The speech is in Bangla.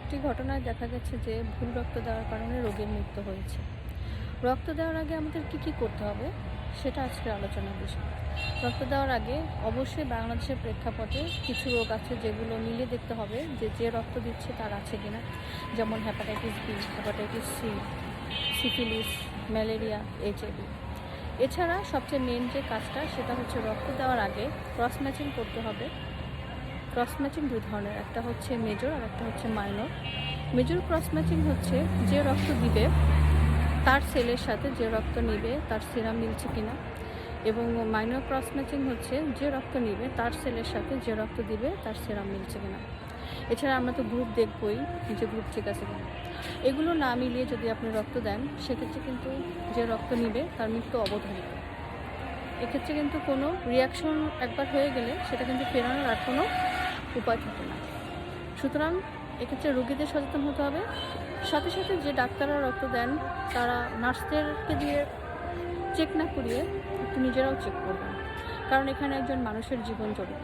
একটি ঘটনায় দেখা গেছে যে ভুল রক্ত দেওয়ার কারণে রোগীর মৃত্যু হয়েছে। রক্ত দেওয়ার আগে আমাদের কি করতে হবে সেটা আজকের আলোচনার বিষয়। রক্ত দেওয়ার আগে অবশ্যই বাংলাদেশের প্রেক্ষাপটে কিছু রোগ আছে যেগুলো মিলিয়ে দেখতে হবে যে রক্ত দিচ্ছে তার আছে কিনা, যেমন hepatitis B, hepatitis C, syphilis, malaria, HIV. এছাড়া সবচেয়ে মেন যে কাজটা সেটা হচ্ছে রক্ত দেওয়ার আগে ক্রস ম্যাচিং করতে হবে। ক্রস ম্যাচিং দুই ধরনের, একটা হচ্ছে মেজর আর একটা হচ্ছে মাইনর। মেজর ক্রস ম্যাচিং হচ্ছে যে রক্ত দিবে তার সেলের সাথে যে রক্ত নিবে তার সিরাম মিলছে কিনা, এবং মাইনর ক্রস ম্যাচিং হচ্ছে যে রক্ত নিবে তার সেলের সাথে যে রক্ত দিবে তার সিরাম মিলছে কিনা। এছাড়া আমরা তো গ্রুপ দেখবই যে গ্রুপ ঠিক আছে কিনা। এগুলো না মিলিয়ে যদি আপনি রক্ত দেন সেক্ষেত্রে কিন্তু যে রক্ত নিবে তার মৃত্যু অবধারিত। এক্ষেত্রে কিন্তু কোনো রিয়াকশন একবার হয়ে গেলে সেটা কিন্তু ফেরানোর আর কোনো উপায় থাকে না। সুতরাং এক্ষেত্রে রোগীদের সচেতন হতে হবে। সাথে সাথে যে ডাক্তাররা রক্ত দেন তারা নার্সদেরকে দিয়ে চেক না করিয়ে একটু নিজেরাও চেক করবেন, কারণ এখানে একজন মানুষের জীবন জড়িত।